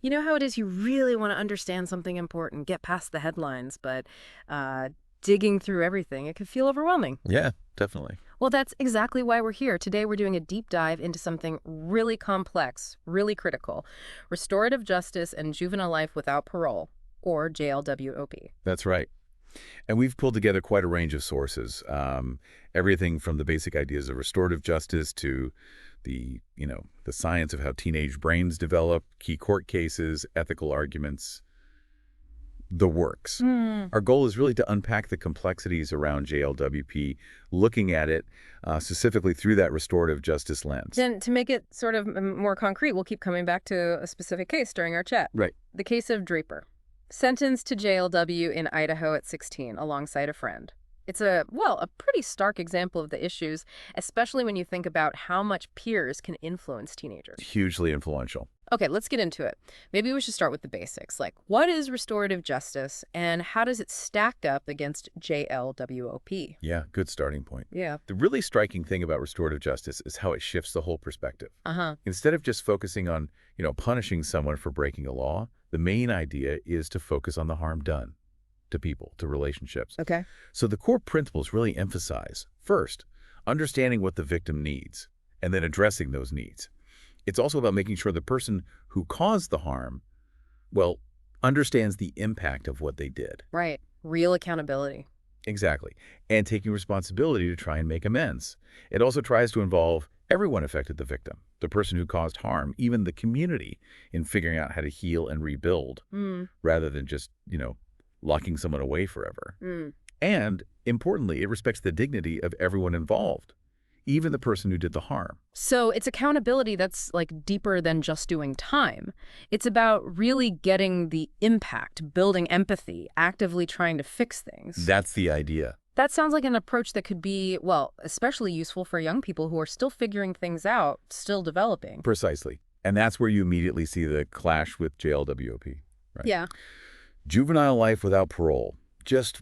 You know how it is, you really want to understand something important, get past the headlines, but digging through everything, it can feel overwhelming. Yeah, definitely. Well, that's exactly why we're here. Today we're doing a deep dive into something really complex, really critical: restorative justice and juvenile life without parole, or JLWOP. That's right. And we've pulled together quite a range of sources, everything from the basic ideas of restorative justice to the science of how teenage brains develop, key court cases, ethical arguments, the works. Hmm. Our goal is really to unpack the complexities around JLWP, looking at it specifically through that restorative justice lens. Then, to make it sort of more concrete, we'll keep coming back to a specific case during our chat. Right. The case of Draper, sentenced to JLW in Idaho at 16 alongside a friend. It's a pretty stark example of the issues, especially when you think about how much peers can influence teenagers. Hugely influential. Okay, let's get into it. Maybe we should start with the basics. Like, what is restorative justice and how does it stack up against JLWOP? Yeah, good starting point. Yeah. The really striking thing about restorative justice is how it shifts the whole perspective. Uh-huh. Instead of just focusing on, punishing someone for breaking a law, the main idea is to focus on the harm done to people, to relationships. Okay. So the core principles really emphasize, first, understanding what the victim needs, and then addressing those needs. It's also about making sure the person who caused the harm, well, understands the impact of what they did. Right. Real accountability. Exactly. And taking responsibility to try and make amends. It also tries to involve everyone affected the victim, the person who caused harm, even the community, in figuring out how to heal and rebuild, rather than just, locking someone away forever. And, importantly, it respects the dignity of everyone involved, even the person who did the harm. So it's accountability that's like deeper than just doing time. It's about really getting the impact, building empathy, actively trying to fix things. That's the idea. That sounds like an approach that could be, well, especially useful for young people who are still figuring things out, still developing. Precisely. And that's where you immediately see the clash with JLWOP. Right? Yeah. Juvenile life without parole just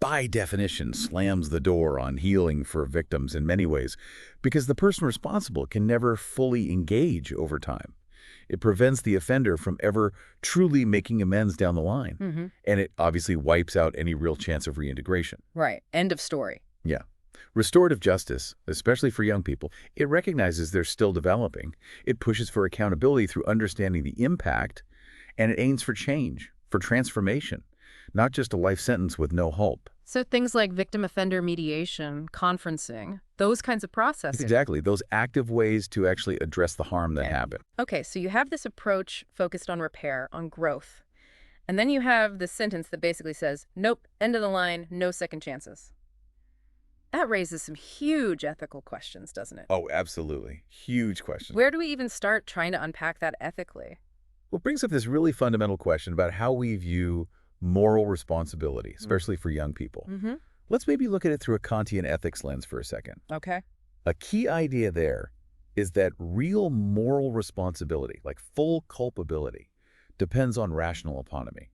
by definition slams the door on healing for victims in many ways because the person responsible can never fully engage over time. It prevents the offender from ever truly making amends down the line. And it obviously wipes out any real chance of reintegration. Right. End of story. Yeah. Restorative justice, especially for young people, it recognizes they're still developing. It pushes for accountability through understanding the impact, and it aims for change, for transformation, not just a life sentence with no hope. So things like victim-offender mediation, conferencing, those kinds of processes. Exactly. Those active ways to actually address the harm that happened. Okay, so you have this approach focused on repair, on growth. And then you have this sentence that basically says, nope, end of the line, no second chances. That raises some huge ethical questions, doesn't it? Oh, absolutely. Huge question. Where do we even start trying to unpack that ethically? Well, it brings up this really fundamental question about how we view moral responsibility, especially for young people. Let's maybe look at it through a Kantian ethics lens for a second. Okay. A key idea there is that real moral responsibility, like full culpability, depends on rational autonomy,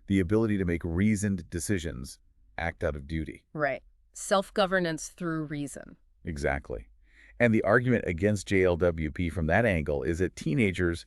the ability to make reasoned decisions, act out of duty. Right. Self-governance through reason. Exactly. And the argument against JLWP from that angle is that teenagers,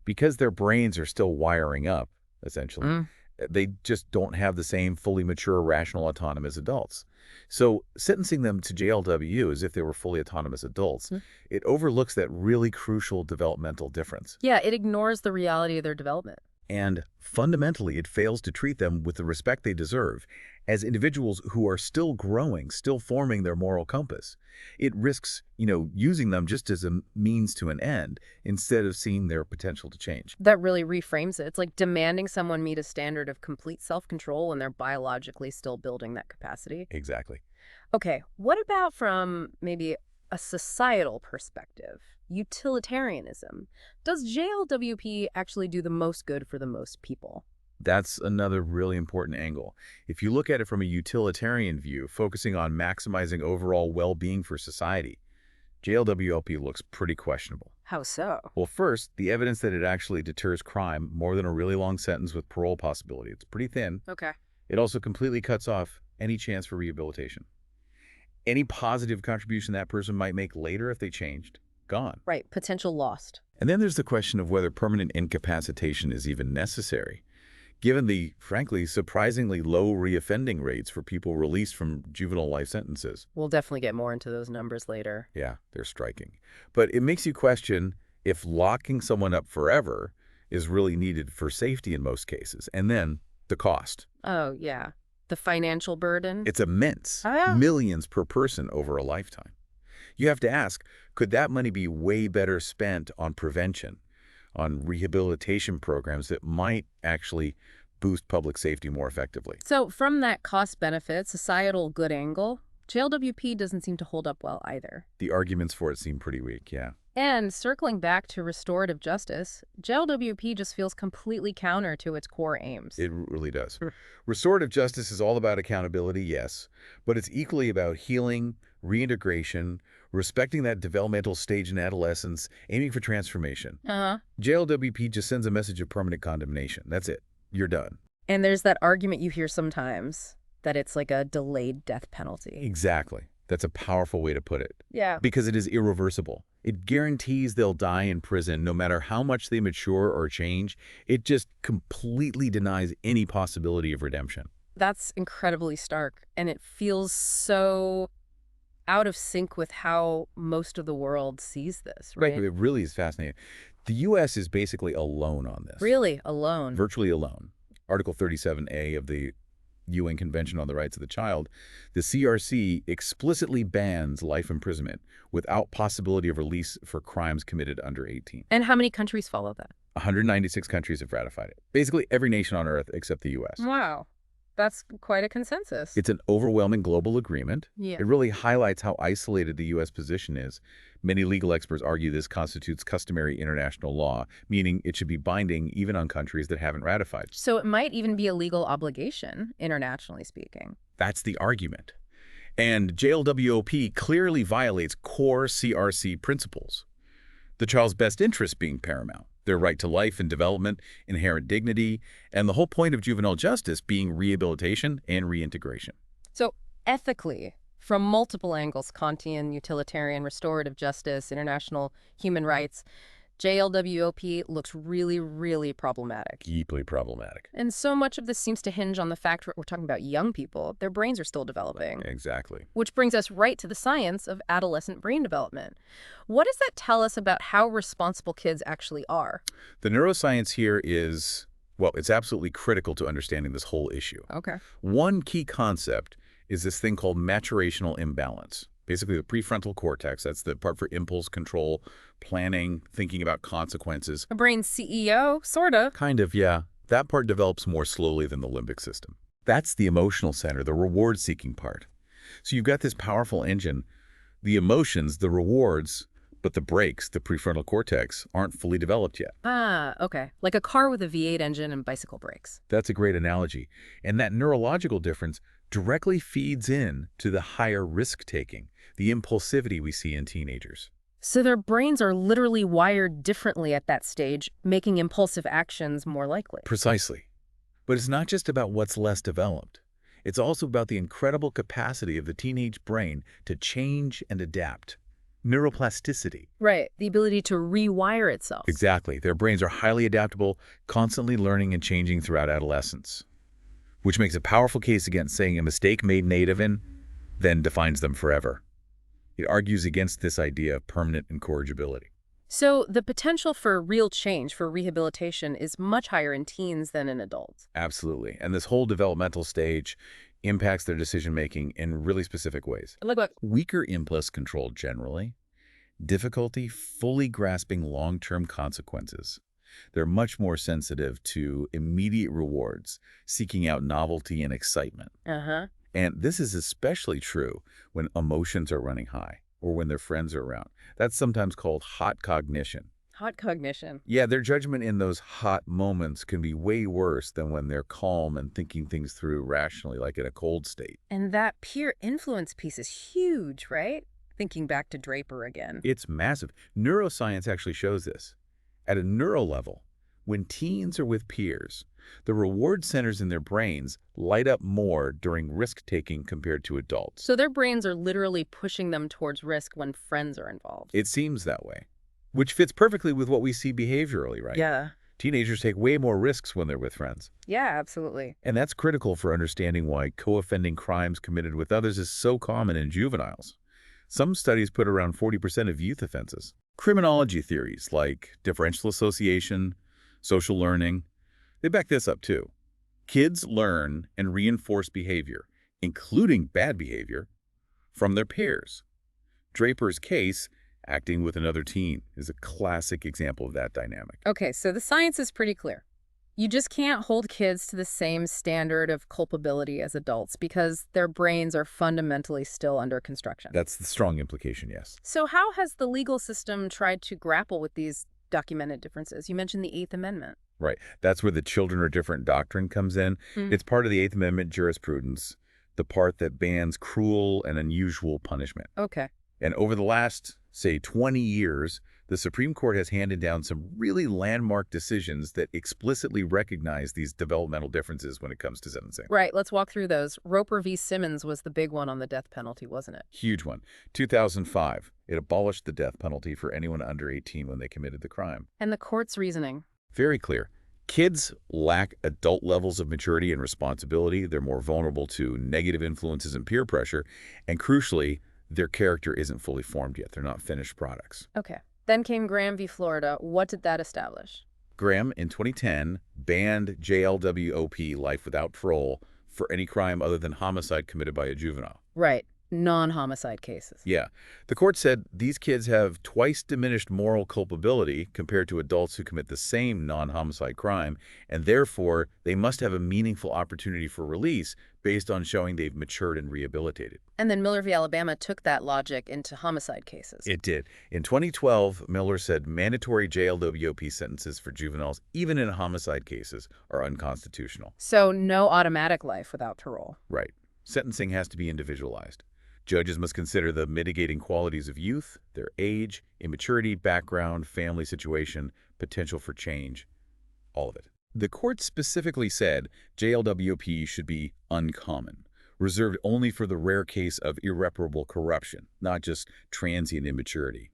because their brains are still wiring up, essentially, they just don't have the same fully mature rational autonomy as adults. So sentencing them to JLW as if they were fully autonomous adults, it overlooks that really crucial developmental difference. Yeah, it ignores the reality of their development. And fundamentally, it fails to treat them with the respect they deserve as individuals who are still growing, still forming their moral compass. It risks, using them just as a means to an end instead of seeing their potential to change. That really reframes it. It's like demanding someone meet a standard of complete self-control when they're biologically still building that capacity. Exactly. Okay, what about from maybe a societal perspective? Utilitarianism. Does JLWP actually do the most good for the most people? That's another really important angle. If you look at it from a utilitarian view, focusing on maximizing overall well-being for society, JLWP looks pretty questionable. How so? Well, first, the evidence that it actually deters crime more than a really long sentence with parole possibility. It's pretty thin. Okay. It also completely cuts off any chance for rehabilitation. Any positive contribution that person might make later if they changed, gone. Right, potential lost. And then there's the question of whether permanent incapacitation is even necessary, given the, frankly, surprisingly low reoffending rates for people released from juvenile life sentences. We'll definitely get more into those numbers later. Yeah, they're striking. But it makes you question if locking someone up forever is really needed for safety in most cases. And then the cost. Oh, yeah. The financial burden? It's immense. Oh, yeah. Millions per person over a lifetime. You have to ask, could that money be way better spent on prevention, on rehabilitation programs that might actually boost public safety more effectively? So from that cost-benefit, societal good angle, JLWP doesn't seem to hold up well either. The arguments for it seem pretty weak, yeah. And circling back to restorative justice, JLWP just feels completely counter to its core aims. It really does. Restorative justice is all about accountability, yes, but it's equally about healing, reintegration, respecting that developmental stage in adolescence, aiming for transformation. JLWP just sends a message of permanent condemnation. That's it. You're done. And there's that argument you hear sometimes that it's like a delayed death penalty. Exactly. That's a powerful way to put it. Yeah. Because it is irreversible. It guarantees they'll die in prison no matter how much they mature or change. It just completely denies any possibility of redemption. That's incredibly stark, and it feels so out of sync with how most of the world sees this, right? It really is fascinating. The U.S. is basically alone on this. Really, alone. Virtually alone. Article 37A of the UN Convention on the Rights of the Child, the CRC explicitly bans life imprisonment without possibility of release for crimes committed under 18. And how many countries follow that? 196 countries have ratified it. Basically every nation on Earth except the U.S. Wow. That's quite a consensus. It's an overwhelming global agreement. Yeah. It really highlights how isolated the U.S. position is. Many legal experts argue this constitutes customary international law, meaning it should be binding even on countries that haven't ratified. So it might even be a legal obligation, internationally speaking. That's the argument. And JLWOP clearly violates core CRC principles. The child's best interest being paramount, their right to life and development, inherent dignity, and the whole point of juvenile justice being rehabilitation and reintegration. So ethically, from multiple angles, Kantian, utilitarian, restorative justice, international human rights, JLWOP looks really, really problematic. Deeply problematic. And so much of this seems to hinge on the fact that we're talking about young people. Their brains are still developing. Exactly. Which brings us right to the science of adolescent brain development. What does that tell us about how responsible kids actually are? The neuroscience here is, well, it's absolutely critical to understanding this whole issue. Okay. One key concept is this thing called maturational imbalance. Basically, the prefrontal cortex, that's the part for impulse control, planning, thinking about consequences. A brain CEO, sort of. Kind of, yeah. That part develops more slowly than the limbic system. That's the emotional center, the reward-seeking part. So you've got this powerful engine, the emotions, the rewards, but the brakes, the prefrontal cortex, aren't fully developed yet. Ah, okay. Like a car with a V8 engine and bicycle brakes. That's a great analogy. And that neurological difference directly feeds in to the higher risk-taking, the impulsivity we see in teenagers. So their brains are literally wired differently at that stage, making impulsive actions more likely. Precisely. But it's not just about what's less developed. It's also about the incredible capacity of the teenage brain to change and adapt. Neuroplasticity. Right, the ability to rewire itself. Exactly. Their brains are highly adaptable, constantly learning and changing throughout adolescence, which makes a powerful case against saying a mistake made native in then defines them forever. It argues against this idea of permanent incorrigibility. So the potential for real change, for rehabilitation, is much higher in teens than in adults. Absolutely. And this whole developmental stage impacts their decision-making in really specific ways. Look. Weaker impulse control generally, difficulty fully grasping long-term consequences. They're much more sensitive to immediate rewards, seeking out novelty and excitement. And this is especially true when emotions are running high or when their friends are around. That's sometimes called hot cognition. Hot cognition. Yeah, their judgment in those hot moments can be way worse than when they're calm and thinking things through rationally, like in a cold state. And that peer influence piece is huge, right? Thinking back to Draper again. It's massive. Neuroscience actually shows this. At a neuro level, when teens are with peers, the reward centers in their brains light up more during risk-taking compared to adults. So their brains are literally pushing them towards risk when friends are involved. It seems that way. which fits perfectly with what we see behaviorally, right? Yeah. Teenagers take way more risks when they're with friends. Yeah, absolutely. And that's critical for understanding why co-offending crimes committed with others is so common in juveniles. Some studies put around 40% of youth offenses. Criminology theories like differential association, social learning, they back this up too. Kids learn and reinforce behavior, including bad behavior, from their peers. Draper's case, acting with another teen, is a classic example of that dynamic. Okay, so the science is pretty clear. You just can't hold kids to the same standard of culpability as adults because their brains are fundamentally still under construction. That's the strong implication, yes. So how has the legal system tried to grapple with these documented differences? You mentioned the Eighth Amendment. Right. That's where the children are different doctrine comes in. Mm. It's part of the Eighth Amendment jurisprudence, the part that bans cruel and unusual punishment. Okay. And over the last, say, 20 years, the Supreme Court has handed down some really landmark decisions that explicitly recognize these developmental differences when it comes to sentencing. Right, let's walk through those. Roper v. Simmons was the big one on the death penalty, wasn't it? Huge one. 2005, it abolished the death penalty for anyone under 18 when they committed the crime. And the court's reasoning? Very clear. Kids lack adult levels of maturity and responsibility. They're more vulnerable to negative influences and peer pressure. And crucially, their character isn't fully formed yet. They're not finished products. Okay. Then came Graham v. Florida. What did that establish? Graham, in 2010, banned JLWOP, life without parole, for any crime other than homicide committed by a juvenile. Right. Non-homicide cases. Yeah. The court said these kids have twice diminished moral culpability compared to adults who commit the same non-homicide crime, and therefore they must have a meaningful opportunity for release based on showing they've matured and rehabilitated. And then Miller v. Alabama took that logic into homicide cases. It did. In 2012, Miller said mandatory JLWOP sentences for juveniles, even in homicide cases, are unconstitutional. So no automatic life without parole. Right. Sentencing has to be individualized. Judges must consider the mitigating qualities of youth, their age, immaturity, background, family situation, potential for change, all of it. The court specifically said JLWOP should be uncommon, reserved only for the rare case of irreparable corruption, not just transient immaturity.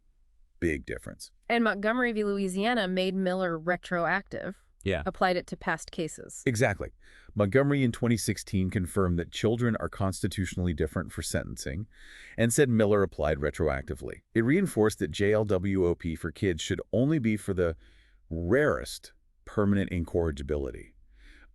Big difference. And Montgomery v. Louisiana made Miller retroactive. Yeah. Applied it to past cases. Exactly. Montgomery in 2016 confirmed that children are constitutionally different for sentencing and said Miller applied retroactively. It reinforced that JLWOP for kids should only be for the rarest permanent incorrigibility.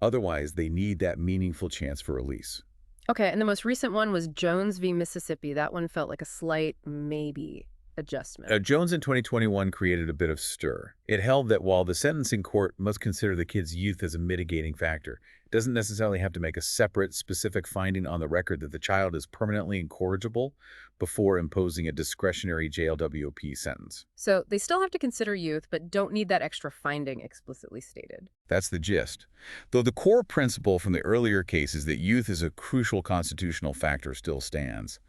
Otherwise, they need that meaningful chance for release. Okay, and the most recent one was Jones v. Mississippi. That one felt like a slight maybe adjustment. Jones in 2021 created a bit of stir. It held that while the sentencing court must consider the kid's youth as a mitigating factor, it doesn't necessarily have to make a separate, specific finding on the record that the child is permanently incorrigible before imposing a discretionary JLWOP sentence. So they still have to consider youth, but don't need that extra finding explicitly stated. That's the gist. Though the core principle from the earlier cases that youth is a crucial constitutional factor still stands.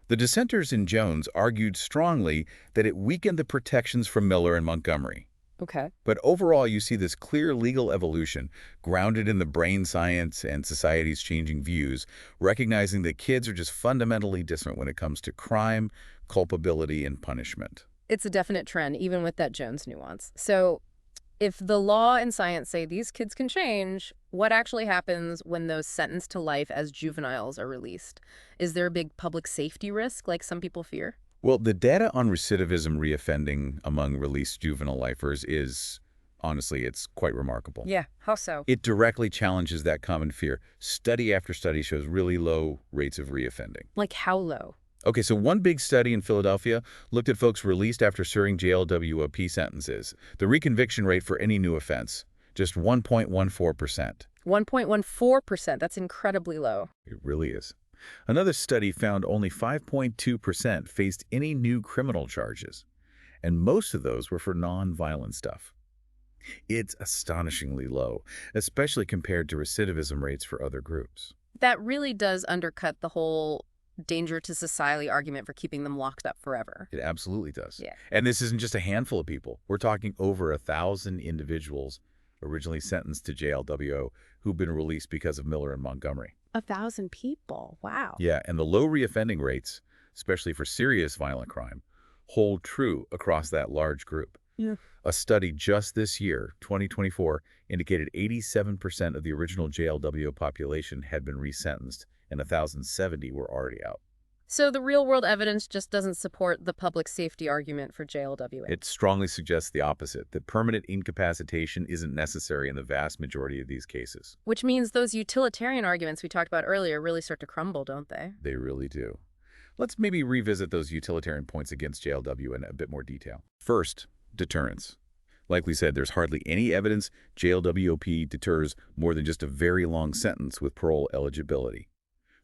The dissenters in Jones argued strongly that it weakened the protections from Miller and Montgomery. Okay. But overall, you see this clear legal evolution grounded in the brain science and society's changing views, recognizing that kids are just fundamentally different when it comes to crime, culpability, and punishment. It's a definite trend, even with that Jones nuance. So if the law and science say these kids can change, what actually happens when those sentenced to life as juveniles are released? Is there a big public safety risk like some people fear? Well, the data on recidivism reoffending among released juvenile lifers is, honestly, it's quite remarkable. Yeah, how so? It directly challenges that common fear. Study after study shows really low rates of reoffending. Like how low? Okay, so one big study in Philadelphia looked at folks released after serving JLWOP sentences. The reconviction rate for any new offense, just 1.14%. 1.14%, that's incredibly low. It really is. Another study found only 5.2% faced any new criminal charges, and most of those were for non-violent stuff. It's astonishingly low, especially compared to recidivism rates for other groups. That really does undercut the whole danger to society argument for keeping them locked up forever. It absolutely does. Yeah. And this isn't just a handful of people. We're talking over 1,000 individuals originally sentenced to JLWO who've been released because of Miller and Montgomery. 1,000 people. Wow. Yeah, and the low reoffending rates, especially for serious violent crime, hold true across that large group. Yeah. A study just this year, 2024, indicated 87% of the original JLWO population had been resentenced, and 1,070 were already out. So the real-world evidence just doesn't support the public safety argument for JLWO. It strongly suggests the opposite, that permanent incapacitation isn't necessary in the vast majority of these cases. Which means those utilitarian arguments we talked about earlier really start to crumble, don't they? They really do. Let's maybe revisit those utilitarian points against JLW in a bit more detail. First, deterrence. Like we said, there's hardly any evidence JLWOP deters more than just a very long sentence with parole eligibility.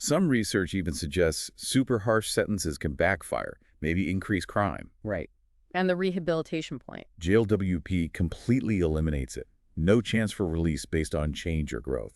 Some research even suggests super harsh sentences can backfire, maybe increase crime. Right. And the rehabilitation point. JLWP completely eliminates it. No chance for release based on change or growth.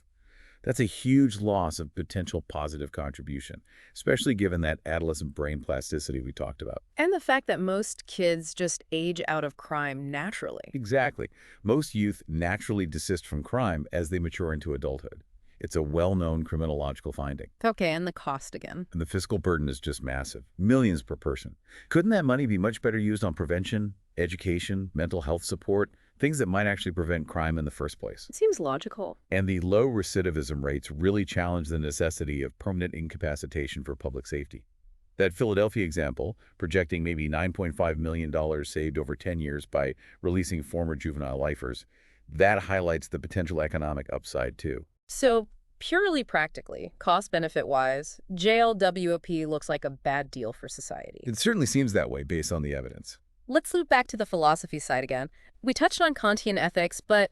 That's a huge loss of potential positive contribution, especially given that adolescent brain plasticity we talked about. And the fact that most kids just age out of crime naturally. Exactly. Most youth naturally desist from crime as they mature into adulthood. It's a well-known criminological finding. Okay, and the cost again. And the fiscal burden is just massive. Millions per person. Couldn't that money be much better used on prevention, education, mental health support, things that might actually prevent crime in the first place? It seems logical. And the low recidivism rates really challenge the necessity of permanent incapacitation for public safety. That Philadelphia example, projecting maybe $9.5 million saved over 10 years by releasing former juvenile lifers, that highlights the potential economic upside too. So, purely practically, cost-benefit-wise, JLWOP looks like a bad deal for society. It certainly seems that way based on the evidence. Let's loop back to the philosophy side again. We touched on Kantian ethics, but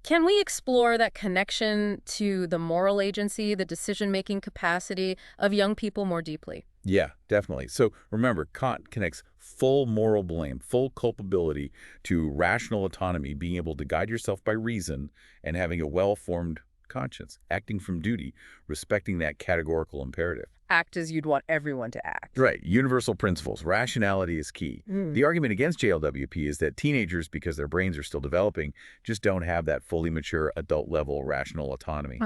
can we explore that connection to the moral agency, the decision-making capacity of young people more deeply? Yeah, definitely. So remember, Kant connects full moral blame, full culpability to rational autonomy, being able to guide yourself by reason and having a well-formed conscience, acting from duty, respecting that categorical imperative. Act as you'd want everyone to act. Right. Universal principles. Rationality is key. The argument against JLWP is that teenagers, because their brains are still developing, just don't have that fully mature adult-level rational autonomy.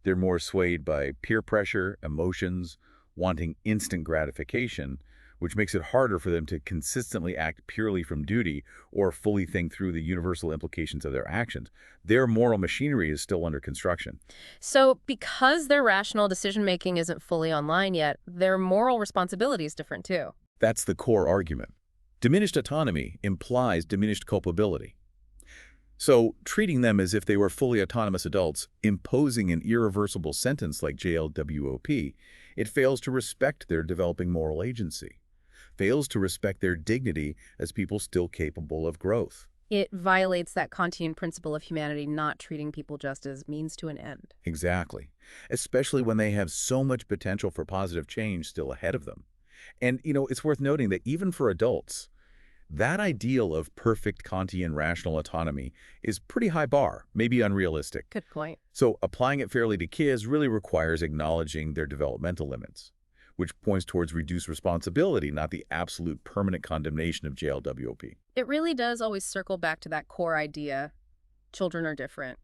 They're more swayed by peer pressure, emotions, wanting instant gratification, which makes it harder for them to consistently act purely from duty or fully think through the universal implications of their actions. Their moral machinery is still under construction. So because their rational decision-making isn't fully online yet, their moral responsibility is different too. That's the core argument. Diminished autonomy implies diminished culpability. So treating them as if they were fully autonomous adults, imposing an irreversible sentence like JLWOP, it fails to respect their developing moral agency, fails to respect their dignity as people still capable of growth. It violates that Kantian principle of humanity, not treating people just as means to an end. Exactly. Especially when they have so much potential for positive change still ahead of them. And, it's worth noting that even for adults, that ideal of perfect Kantian rational autonomy is pretty high bar, maybe unrealistic. Good point. So applying it fairly to kids really requires acknowledging their developmental limits, which points towards reduced responsibility, not the absolute permanent condemnation of JLWOP. It really does always circle back to that core idea. Children are different.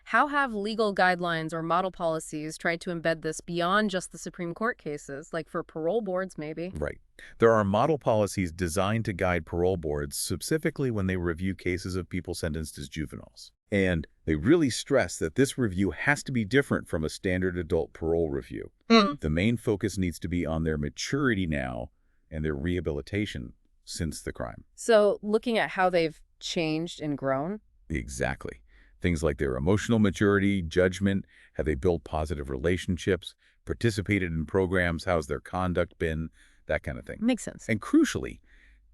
How have legal guidelines or model policies tried to embed this beyond just the Supreme Court cases, like for parole boards maybe? Right. There are model policies designed to guide parole boards specifically when they review cases of people sentenced as juveniles. And they really stress that this review has to be different from a standard adult parole review. The main focus needs to be on their maturity now and their rehabilitation since the crime. So looking at how they've changed and grown? Exactly. Things like their emotional maturity, judgment, have they built positive relationships, participated in programs, how's their conduct been, that kind of thing. Makes sense. And crucially,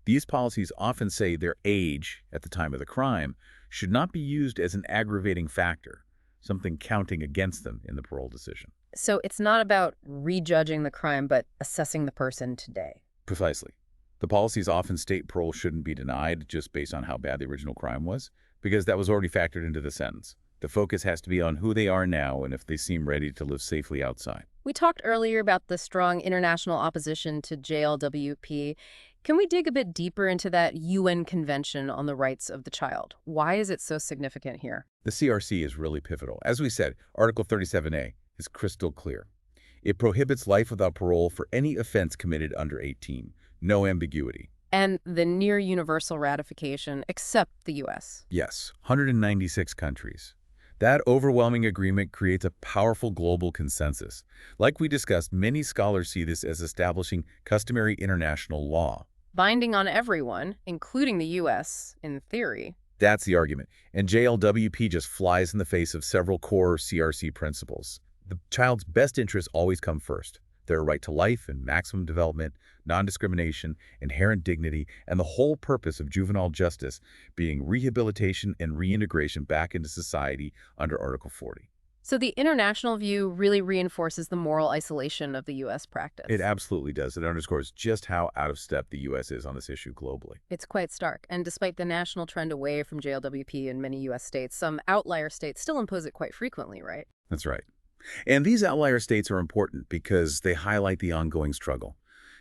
these policies often say their age at the time of the crime should not be used as an aggravating factor, something counting against them in the parole decision. So it's not about rejudging the crime, but assessing the person today. Precisely. The policies often state parole shouldn't be denied just based on how bad the original crime was, because that was already factored into the sentence. The focus has to be on who they are now and if they seem ready to live safely outside. We talked earlier about the strong international opposition to JLWP. Can we dig a bit deeper into that UN Convention on the Rights of the Child? Why is it so significant here? The CRC is really pivotal. As we said, Article 37A is crystal clear. It prohibits life without parole for any offense committed under 18. No ambiguity. and the near universal ratification, except the U.S. Yes, 196 countries. That overwhelming agreement creates a powerful global consensus. Like we discussed, many scholars see this as establishing customary international law. Binding on everyone, including the U.S., in theory. That's the argument. And JLWP just flies in the face of several core CRC principles. The child's best interests always come first. Their right to life and maximum development, non-discrimination, inherent dignity, and the whole purpose of juvenile justice being rehabilitation and reintegration back into society under Article 40. So the international view really reinforces the moral isolation of the U.S. practice. It absolutely does. It underscores just how out of step the U.S. is on this issue globally. It's quite stark. And despite the national trend away from JLWP in many U.S. states, some outlier states still impose it quite frequently, right? That's right. And these outlier states are important because they highlight the ongoing struggle.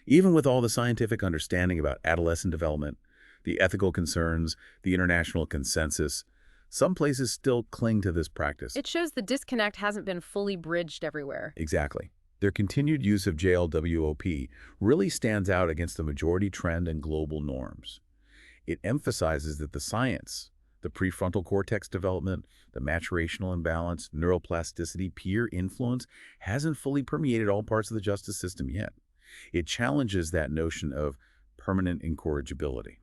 Even with all the scientific understanding about adolescent development, the ethical concerns, the international consensus, some places still cling to this practice. It shows the disconnect hasn't been fully bridged everywhere. Exactly. Their continued use of JLWOP really stands out against the majority trend and global norms. It emphasizes that the science, the prefrontal cortex development, the maturational imbalance, neuroplasticity, peer influence, hasn't fully permeated all parts of the justice system yet. It challenges that notion of permanent incorrigibility.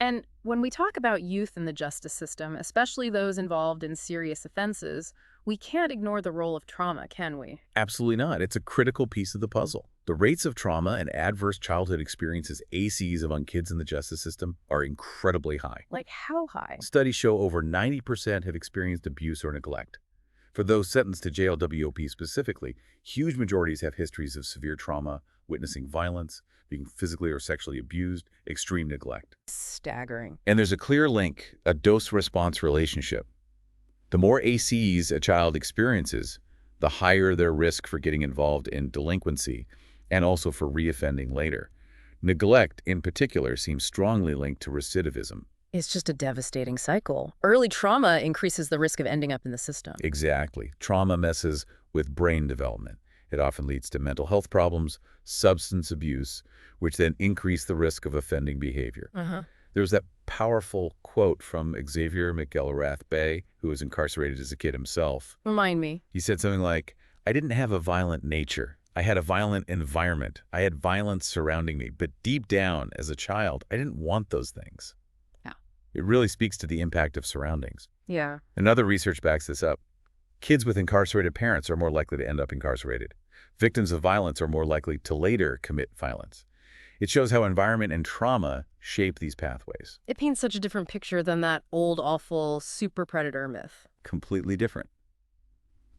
And when we talk about youth in the justice system, especially those involved in serious offenses, we can't ignore the role of trauma, can we? Absolutely not. It's a critical piece of the puzzle. The rates of trauma and adverse childhood experiences, ACEs, among kids in the justice system are incredibly high. Like how high? Studies show over 90% have experienced abuse or neglect. For those sentenced to JLWOP specifically, huge majorities have histories of severe trauma, witnessing violence, being physically or sexually abused, extreme neglect. Staggering. And there's a clear link, a dose-response relationship. The more ACEs a child experiences, the higher their risk for getting involved in delinquency and also for reoffending later. Neglect, in particular, seems strongly linked to recidivism. It's just a devastating cycle. Early trauma increases the risk of ending up in the system. Exactly. Trauma messes with brain development. It often leads to mental health problems, substance abuse, which then increase the risk of offending behavior. There's that powerful quote from Xavier McElrath-Bay, who was incarcerated as a kid himself. Remind me. He said something like, "I didn't have a violent nature. I had a violent environment. I had violence surrounding me. But deep down, as a child, I didn't want those things." Yeah. It really speaks to the impact of surroundings. Yeah. Another research backs this up. Kids with incarcerated parents are more likely to end up incarcerated. Victims of violence are more likely to later commit violence. It shows how environment and trauma shape these pathways. It paints such a different picture than that old, awful super predator myth. Completely different.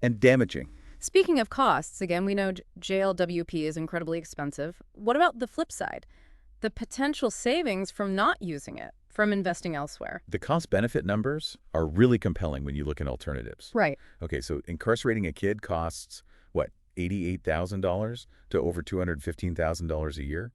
And damaging. Speaking of costs, again, we know JLWP is incredibly expensive. What about the flip side? The potential savings from not using it, from investing elsewhere. The cost-benefit numbers are really compelling when you look at alternatives. Right. Okay, so incarcerating a kid costs, what, $88,000 to over $215,000 a year?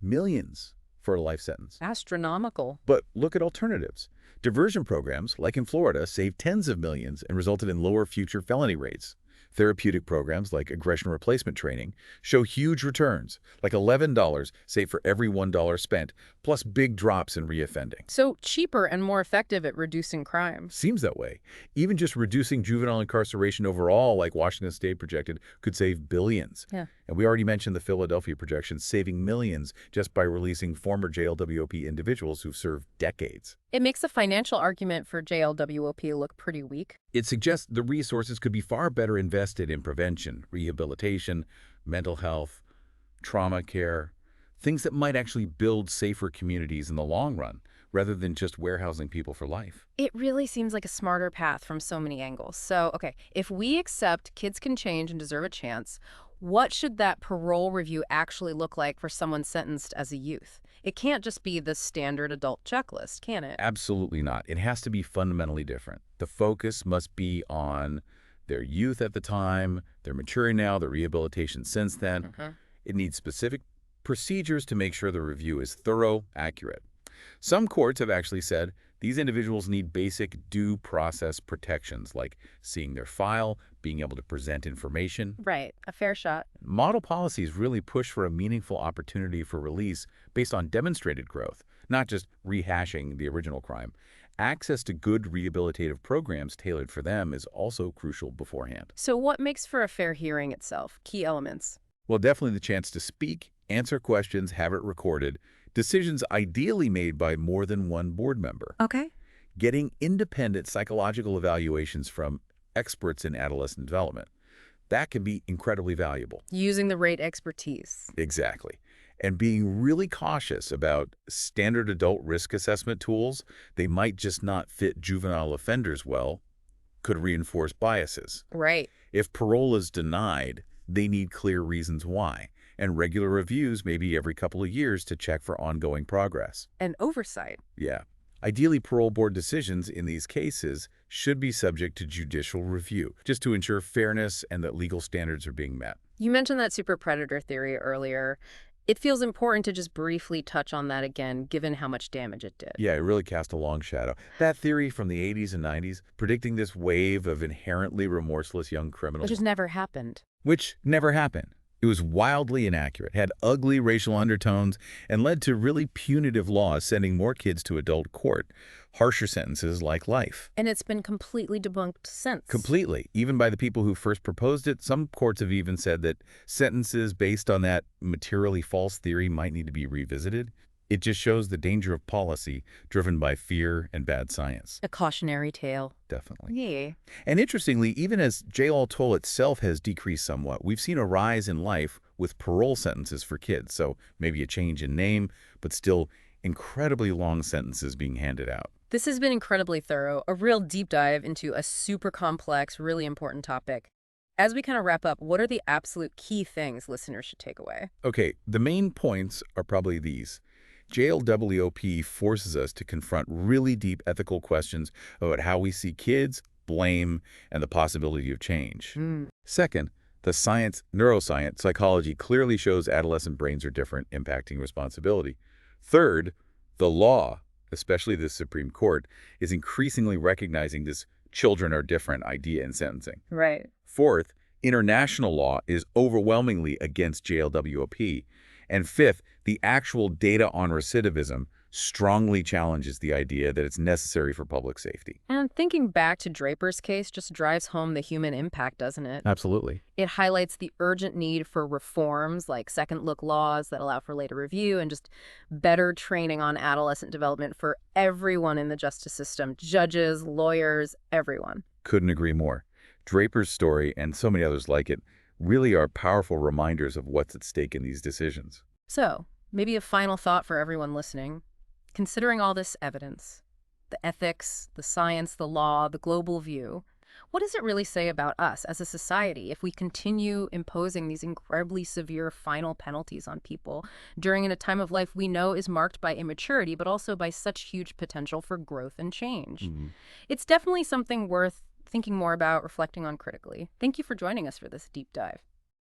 Millions for a life sentence. Astronomical. But look at alternatives. Diversion programs, like in Florida, save tens of millions and resulted in lower future felony rates. Therapeutic programs like aggression replacement training show huge returns, like $11 saved for every $1 spent, plus big drops in reoffending. So cheaper and more effective at reducing crime. Seems that way. Even just reducing juvenile incarceration overall, like Washington State projected, could save billions. Yeah. And we already mentioned the Philadelphia projections saving millions just by releasing former JLWOP individuals who've served decades. It makes the financial argument for JLWOP look pretty weak. It suggests the resources could be far better invested in prevention, rehabilitation, mental health, trauma care, things that might actually build safer communities in the long run, rather than just warehousing people for life. It really seems like a smarter path from so many angles. So, okay, if we accept kids can change and deserve a chance, what should that parole review actually look like for someone sentenced as a youth? It can't just be the standard adult checklist, can it? Absolutely not. It has to be fundamentally different. The focus must be on their youth at the time, their maturity now, their rehabilitation since then. It needs specific procedures to make sure the review is thorough, accurate. Some courts have actually said These individuals need basic due process protections like seeing their file, being able to present information. Right, a fair shot. Model policies really push for a meaningful opportunity for release based on demonstrated growth, not just rehashing the original crime. Access to good rehabilitative programs tailored for them is also crucial beforehand. So what makes for a fair hearing itself? Key elements. Well, definitely the chance to speak, answer questions, have it recorded, decisions ideally made by more than one board member. Okay. Getting independent psychological evaluations from experts in adolescent development. That can be incredibly valuable. Using the right expertise. Exactly. And being really cautious about standard adult risk assessment tools, they might just not fit juvenile offenders well, could reinforce biases. Right. If parole is denied, they need clear reasons why, and regular reviews maybe every couple of years to check for ongoing progress. And oversight. Yeah. Ideally, parole board decisions in these cases should be subject to judicial review, just to ensure fairness and that legal standards are being met. You mentioned that super predator theory earlier. It feels important to just briefly touch on that again, given how much damage it did. Yeah, it really cast a long shadow. That theory from the 80s and 90s, predicting this wave of inherently remorseless young criminals, Which has never happened. which never happened. It was wildly inaccurate, had ugly racial undertones, and led to really punitive laws sending more kids to adult court, harsher sentences like life. And it's been completely debunked since. Completely. Even by the people who first proposed it, some courts have even said that sentences based on that materially false theory might need to be revisited. It just shows the danger of policy driven by fear and bad science. A cautionary tale. Definitely. Yeah. And interestingly, even as JLWOP itself has decreased somewhat, we've seen a rise in life with parole sentences for kids. So maybe a change in name, but still incredibly long sentences being handed out. This has been incredibly thorough, a real deep dive into a super complex, really important topic. As we kind of wrap up, what are the absolute key things listeners should take away? Okay, the main points are probably these. JLWOP forces us to confront really deep ethical questions about how we see kids, blame, and the possibility of change. Second, the science, neuroscience, psychology clearly shows adolescent brains are different, impacting responsibility. Third, the law, especially the Supreme Court, is increasingly recognizing this children are different idea in sentencing. Right. Fourth, international law is overwhelmingly against JLWOP. And fifth, the actual data on recidivism strongly challenges the idea that it's necessary for public safety. And thinking back to Draper's case just drives home the human impact, doesn't it? Absolutely. It highlights the urgent need for reforms like second-look laws that allow for later review and just better training on adolescent development for everyone in the justice system, judges, lawyers, everyone. Couldn't agree more. Draper's story, and so many others like it, really are powerful reminders of what's at stake in these decisions. So, maybe a final thought for everyone listening. Considering all this evidence, the ethics, the science, the law, the global view, what does it really say about us as a society if we continue imposing these incredibly severe final penalties on people during a time of life we know is marked by immaturity, but also by such huge potential for growth and change? It's definitely something worth thinking more about, reflecting on critically. Thank you for joining us for this deep dive.